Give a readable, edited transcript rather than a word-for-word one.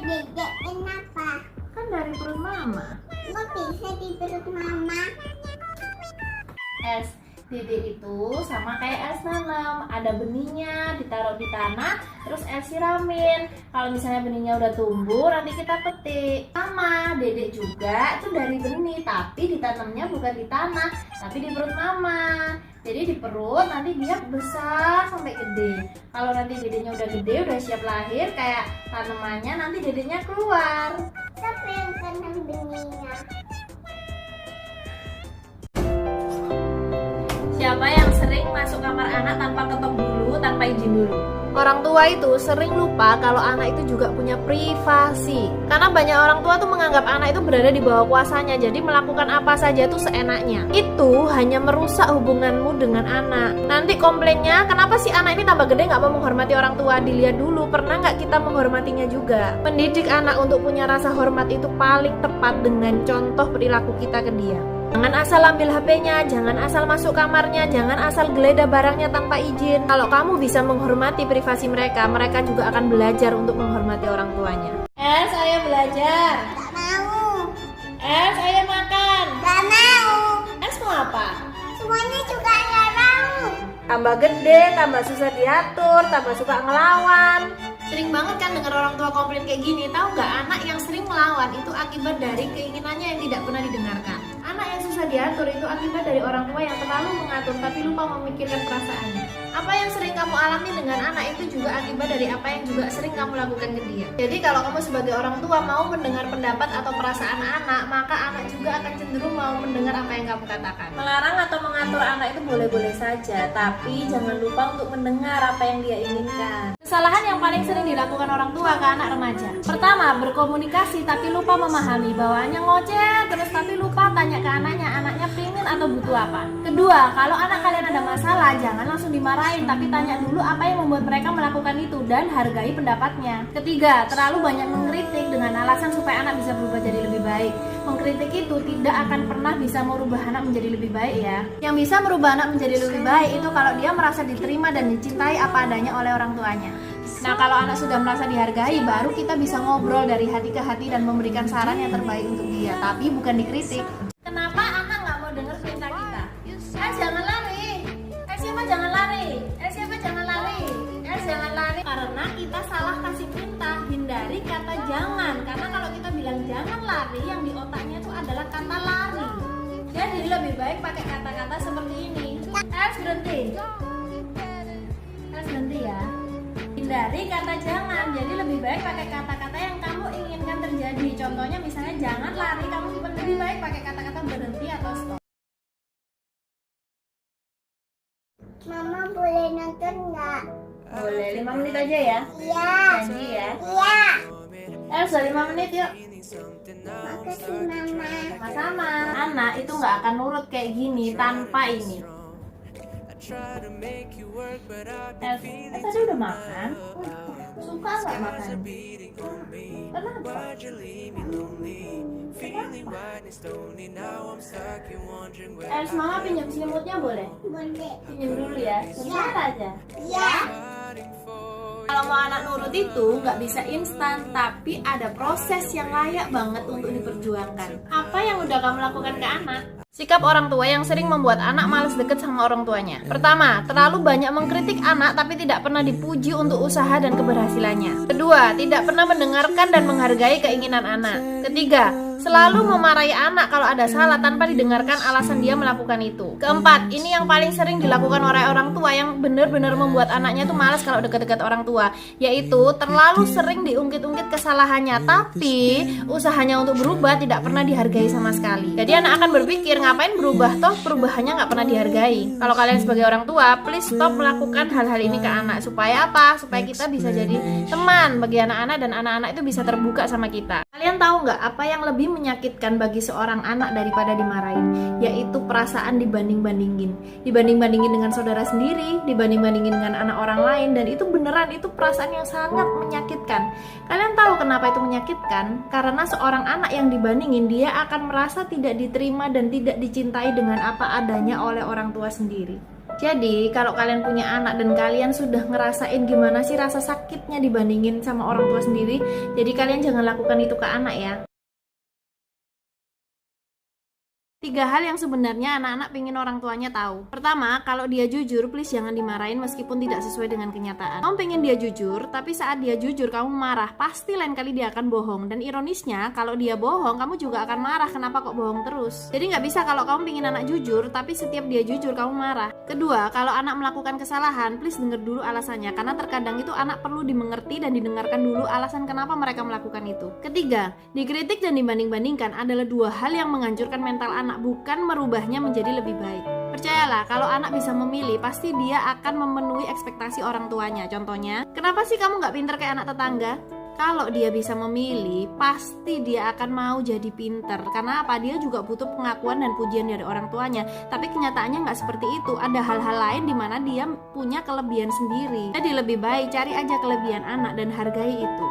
dedek kenapa? Kan dari perut mama. Kok bisa di perut mama? Es dede itu sama kayak es nanam, ada benihnya, ditaruh di tanah, terus es siramin. Kalau misalnya benihnya udah tumbuh, nanti kita petik. Sama dede juga itu dari benih, tapi ditanamnya bukan di tanah, tapi di perut mama. Jadi di perut nanti dia besar sampai gede. Kalau nanti dedenya udah gede, udah siap lahir, kayak tanamannya, nanti dedenya keluar. Siapa yang tanam benihnya? Siapa yang sering masuk kamar anak tanpa ketok dulu, tanpa izin dulu? Orang tua itu sering lupa kalau anak itu juga punya privasi. Karena banyak orang tua tuh menganggap anak itu berada di bawah kuasanya, jadi melakukan apa saja tuh seenaknya. Itu hanya merusak hubunganmu dengan anak. Nanti komplainnya, kenapa sih anak ini tambah gede nggak mau menghormati orang tua? Dilihat dulu, pernah nggak kita menghormatinya juga? Mendidik anak untuk punya rasa hormat itu paling tepat dengan contoh perilaku kita ke dia. Jangan asal ambil HP-nya, jangan asal masuk kamarnya, jangan asal geledah barangnya tanpa izin. Kalau kamu bisa menghormati privasi mereka, mereka juga akan belajar untuk menghormati orang tuanya. Saya belajar. Gak mau. Saya makan. Gak mau. Mau apa? Semuanya juga gak mau. Tambah gede, tambah susah diatur, tambah suka ngelawan. Sering banget kan dengar orang tua komplain kayak gini. Tahu nggak, anak yang sering melawan itu akibat dari keinginannya yang tidak pernah didengarkan. Anak yang susah diatur itu akibat dari orang tua yang terlalu mengatur tapi lupa memikirkan perasaannya. Apa yang sering kamu alami dengan anak itu juga akibat dari apa yang juga sering kamu lakukan ke dia. Jadi kalau kamu sebagai orang tua mau mendengar pendapat atau perasaan anak, maka anak juga akan cenderung mau mendengar apa yang kamu katakan. Melarang atau mengatur anak itu boleh-boleh saja, tapi jangan lupa untuk mendengar apa yang dia inginkan. Kesalahan yang paling sering dilakukan orang tua ke anak remaja. Pertama, berkomunikasi tapi lupa memahami. Bawaannya ngoceh terus tapi lupa tanya ke anaknya pingin atau butuh apa. Kedua, kalau anak kalian ada masalah, jangan langsung dimarahin, tapi tanya dulu apa yang membuat mereka melakukan itu dan hargai pendapatnya. Ketiga, terlalu banyak mengkritik dengan alasan supaya anak bisa berubah jadi lebih baik. Mengkritik itu tidak akan pernah bisa merubah anak menjadi lebih baik ya. Yang bisa merubah anak menjadi lebih baik itu kalau dia merasa diterima dan dicintai apa adanya oleh orang tuanya. Nah, kalau anak sudah merasa dihargai, baru kita bisa ngobrol dari hati ke hati dan memberikan saran yang terbaik untuk dia, tapi bukan dikritik. Kenapa anak nggak mau dengar perintah kita? Jangan lari. Siapa jangan lari. Siapa jangan lari. Jangan lari. Karena kita salah kasih perintah. Hindari kata jangan. Karena kalau kita bilang jangan lari, yang di otaknya itu adalah kata lari. Jadi lebih baik pakai kata-kata seperti ini. Berhenti. Berhenti ya. Hindari kata jangan. Jadi lebih baik pakai kata-kata yang kamu inginkan terjadi. Contohnya misalnya jangan lari, kamu lebih baik pakai kata-kata berhenti atau stop. Mama boleh nonton nggak? Boleh, 5 menit aja ya? Iya. Janji ya? Iya. Sudah 5 menit yuk. Makasih Mama. Sama-sama. Anak itu nggak akan nurut kayak gini tanpa ini. Tadi udah makan? Suka nggak makan? Kenapa? Mama pinjam selimutnya boleh? Boleh. Pinjam dulu ya, sebentar aja. Iya. Kalau mau anak nurut itu nggak bisa instan, tapi ada proses yang layak banget untuk diperjuangkan. Apa yang udah kamu lakukan ke anak? Sikap orang tua yang sering membuat anak malas deket sama orang tuanya. Pertama, terlalu banyak mengkritik anak tapi tidak pernah dipuji untuk usaha dan keberhasilannya. Kedua, tidak pernah mendengarkan dan menghargai keinginan anak. Ketiga, selalu memarahi anak kalau ada salah tanpa didengarkan alasan dia melakukan itu. Keempat, ini yang paling sering dilakukan oleh orang tua yang benar-benar membuat anaknya tuh malas kalau dekat-dekat orang tua, yaitu terlalu sering diungkit-ungkit kesalahannya, tapi usahanya untuk berubah tidak pernah dihargai sama sekali. Jadi anak akan berpikir, ngapain berubah, toh perubahannya nggak pernah dihargai. Kalau kalian sebagai orang tua, please stop melakukan hal-hal ini ke anak. Supaya apa? Supaya kita bisa jadi teman bagi anak-anak dan anak-anak itu bisa terbuka sama kita. Kalian tahu nggak apa yang lebih menyakitkan bagi seorang anak daripada dimarahin? Yaitu perasaan dibanding-bandingin dengan saudara sendiri, dibanding-bandingin dengan anak orang lain, dan itu beneran itu perasaan yang sangat menyakitkan. Kalian tahu kenapa itu menyakitkan? Karena seorang anak yang dibandingin, dia akan merasa tidak diterima dan tidak dicintai dengan apa adanya oleh orang tua sendiri. Jadi kalau kalian punya anak dan kalian sudah ngerasain gimana sih rasa sakitnya dibandingin sama orang tua sendiri, jadi kalian jangan lakukan itu ke anak ya. 3 hal yang sebenarnya anak-anak pengen orang tuanya tahu. Pertama, kalau dia jujur, please jangan dimarahin meskipun tidak sesuai dengan kenyataan. Kamu pengen dia jujur, tapi saat dia jujur kamu marah, pasti lain kali dia akan bohong. Dan ironisnya, kalau dia bohong, kamu juga akan marah, kenapa kok bohong terus. Jadi nggak bisa kalau kamu pengen anak jujur, tapi setiap dia jujur kamu marah. Kedua, kalau anak melakukan kesalahan, please denger dulu alasannya, karena terkadang itu anak perlu dimengerti dan didengarkan dulu alasan kenapa mereka melakukan itu. Ketiga, dikritik dan dibanding-bandingkan adalah 2 hal yang menghancurkan mental anak, bukan merubahnya menjadi lebih baik. Percayalah, kalau anak bisa memilih, pasti dia akan memenuhi ekspektasi orang tuanya. Contohnya, kenapa sih kamu nggak pinter kayak anak tetangga? Kalau dia bisa memilih, pasti dia akan mau jadi pinter. Karena apa? Dia juga butuh pengakuan dan pujian dari orang tuanya. Tapi kenyataannya nggak seperti itu. Ada hal-hal lain di mana dia punya kelebihan sendiri. Jadi lebih baik cari aja kelebihan anak dan hargai itu.